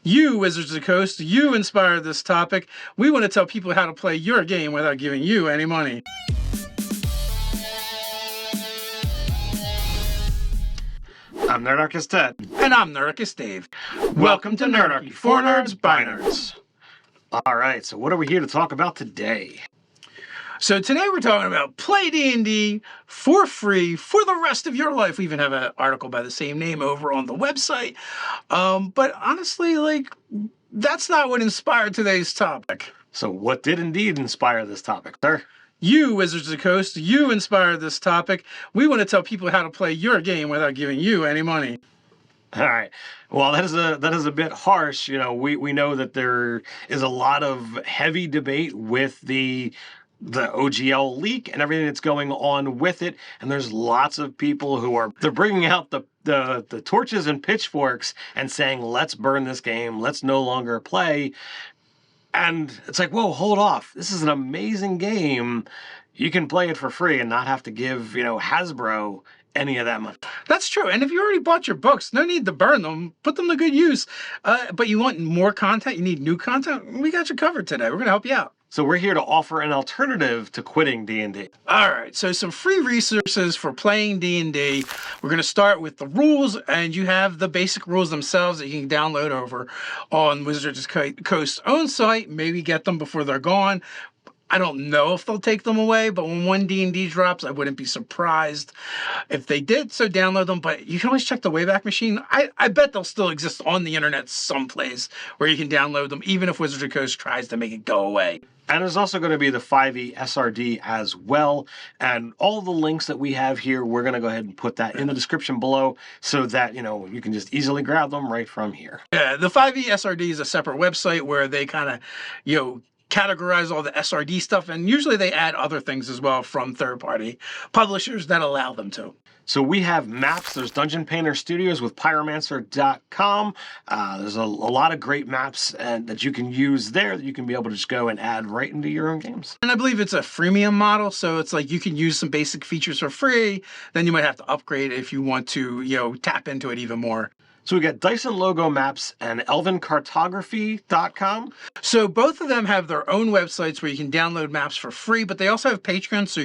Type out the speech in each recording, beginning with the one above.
You, Wizards of the Coast, you inspired this topic. We want to tell people how to play your game without giving you any money. I'm Nerdarchy Ted. And I'm Nerdarchy Dave. Welcome to Nerdarchy, for nerds, by nerds. Alright, so what are we here to talk about today? So today we're talking about play D&D for free for the rest of your life. We even have an article by the same name over on the website. But honestly, that's not what inspired today's topic. So what did indeed inspire this topic, sir? You, Wizards of the Coast, you inspired this topic. We want to tell people how to play your game without giving you any money. All right. Well, that is a bit harsh. You know, we know that there is a lot of heavy debate with the OGL leak and everything that's going on with it, and there's lots of people who they're bringing out the torches and pitchforks and saying, let's burn this game, let's no longer play. And it's like, whoa, hold off. This is an amazing game. You can play it for free and not have to give, Hasbro any of that money. That's true. And if you already bought your books, no need to burn them. Put them to good use. But you want more content? You need new content? We got you covered today. We're going to help you out. So we're here to offer an alternative to quitting D&D. All right, so some free resources for playing D&D. We're going to start with the rules, and you have the basic rules themselves that you can download over on Wizards of the Coast's own site. Maybe get them before they're gone. I don't know if they'll take them away, but when one D&D drops, I wouldn't be surprised if they did, so download them. But you can always check the Wayback Machine. I bet they'll still exist on the internet someplace where you can download them, even if Wizards of the Coast tries to make it go away. And there's also going to be the 5e SRD as well. And all the links that we have here, we're going to go ahead and put that in the description below so that, you can just easily grab them right from here. Yeah, the 5e SRD is a separate website where they kind of, categorize all the SRD stuff, and usually they add other things as well from third-party publishers that allow them to. So we have maps. There's Dungeon Painter Studios with Pyromancer.com. There's a lot of great maps that you can use there that you can be able to just go and add right into your own games. And I believe it's a freemium model, so it's like you can use some basic features for free. Then you might have to upgrade if you want to, tap into it even more. So we got Dyson Logo Maps and ElvenCartography.com. So both of them have their own websites where you can download maps for free, but they also have patrons,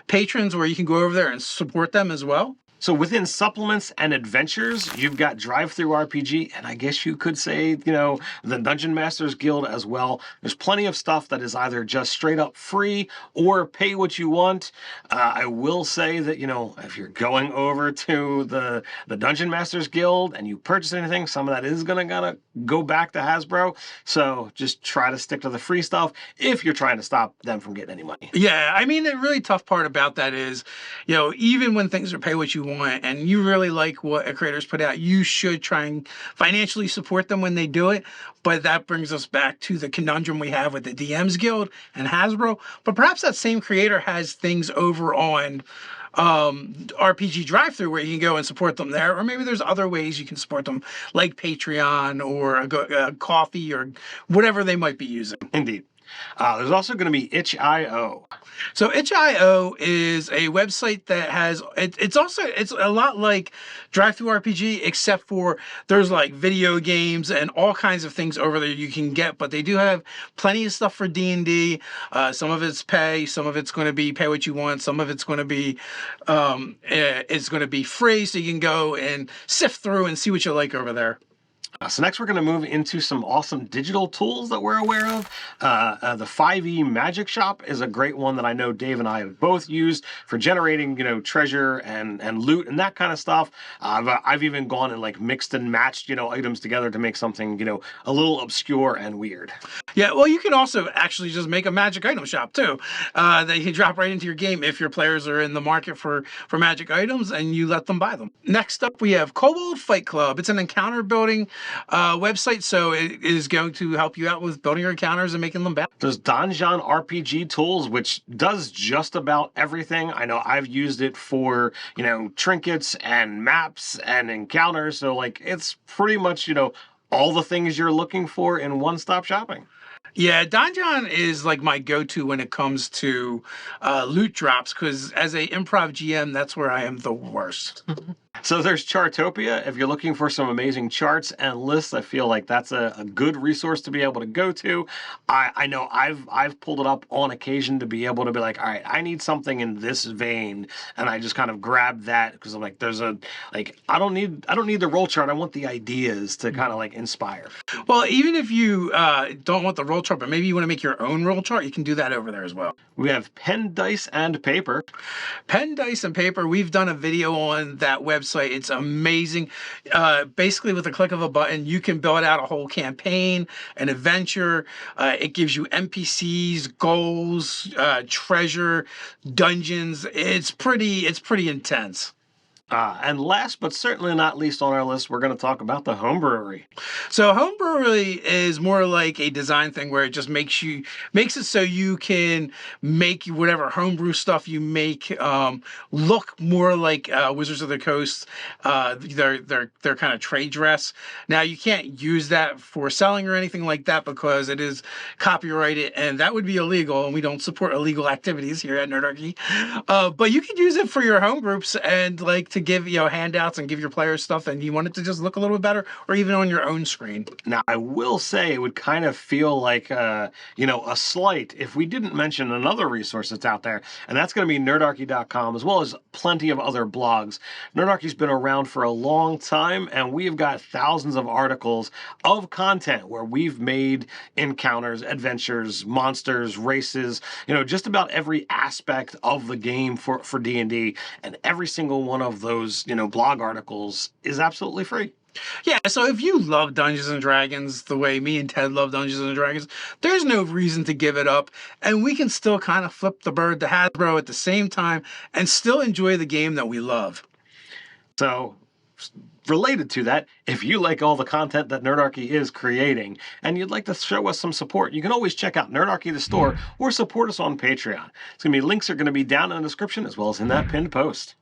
patrons where you can go over there and support them as well. So within supplements and adventures, you've got Drive-Thru RPG, and I guess you could say, the Dungeon Masters Guild as well. There's plenty of stuff that is either just straight up free or pay what you want. I will say that, if you're going over to the Dungeon Masters Guild and you purchase anything, some of that is going to go back to Hasbro. So just try to stick to the free stuff if you're trying to stop them from getting any money. Yeah, I mean, the really tough part about that is, even when things are pay what you want and you really like what a creator's put out, you should try and financially support them when they do it. But that brings us back to the conundrum we have with the DMs Guild and Hasbro. But perhaps that same creator has things over on RPG Drive-Thru where you can go and support them there, or maybe there's other ways you can support them, like Patreon or a coffee or whatever they might be using. Indeed. There's also going to be itch.io. So itch.io is a website that has, it's a lot like Drive-Thru RPG, except for there's like video games and all kinds of things over there you can get, but they do have plenty of stuff for D&D. Some of it's pay, some of it's going to be pay what you want, some of it's going to be free, so you can go and sift through and see what you like over there. So next we're going to move into some awesome digital tools that we're aware of. The 5e Magic Shop is a great one that I know Dave and I have both used for generating, treasure and loot and that kind of stuff. I've even gone and mixed and matched, items together to make something, a little obscure and weird. Yeah, well, you can also actually just make a magic item shop too that you can drop right into your game if your players are in the market for magic items and you let them buy them. Next up, we have Kobold Fight Club. It's an encounter building website, so it is going to help you out with building your encounters and making them better. There's Donjon RPG Tools, which does just about everything. I know I've used it for, trinkets and maps and encounters, so it's pretty much, all the things you're looking for in one-stop shopping. Yeah, Donjon is my go-to when it comes to loot drops, because as a improv GM, that's where I am the worst. So there's Chartopia. If you're looking for some amazing charts and lists, I feel like that's a good resource to be able to go to. I know I've pulled it up on occasion to be able to be like, all right, I need something in this vein, and I just kind of grab that because I'm like, I don't need the roll chart. I want the ideas to kind of like inspire. Well, even if you don't want the roll chart, but maybe you want to make your own roll chart, you can do that over there as well. We have pen, dice, and paper. Pen, dice, and paper. We've done a video on that website. It's amazing. Basically, with a click of a button, you can build out a whole campaign, an adventure. It gives you NPCs, goals, treasure, dungeons. It's pretty intense. And last but certainly not least on our list, we're going to talk about the home brewery. So home brewery is more like a design thing where it just makes it so you can make whatever homebrew stuff you make look more like Wizards of the Coast, their kind of trade dress. Now you can't use that for selling or anything like that because it is copyrighted and that would be illegal, and we don't support illegal activities here at Nerdarchy. But you could use it for your home groups and like to give handouts and give your players stuff, and you want it to just look a little bit better, or even on your own screen. Now, I will say it would kind of feel like a slight if we didn't mention another resource that's out there, and that's going to be nerdarchy.com, as well as plenty of other blogs. Nerdarchy's been around for a long time, and we've got thousands of articles of content where we've made encounters, adventures, monsters, races, just about every aspect of the game for D&D, and every single one of those, blog articles is absolutely free. Yeah, so if you love Dungeons and Dragons the way me and Ted love Dungeons and Dragons, there's no reason to give it up, and we can still kind of flip the bird to Hasbro at the same time and still enjoy the game that we love. So, related to that, if you like all the content that Nerdarchy is creating and you'd like to show us some support, you can always check out Nerdarchy the store or support us on Patreon. Links are going to be down in the description as well as in that pinned post.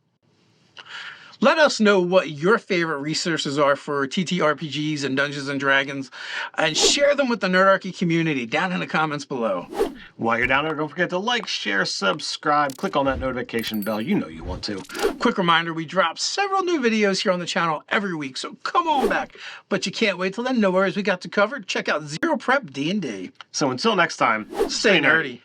Let us know what your favorite resources are for TTRPGs and Dungeons & Dragons, and share them with the Nerdarchy community down in the comments below. While you're down there, don't forget to like, share, subscribe, click on that notification bell. You know you want to. Quick reminder, we drop several new videos here on the channel every week, so come on back. But you can't wait till then. No worries, we got you covered. Check out Zero Prep D&D. So until next time, Stay nerdy.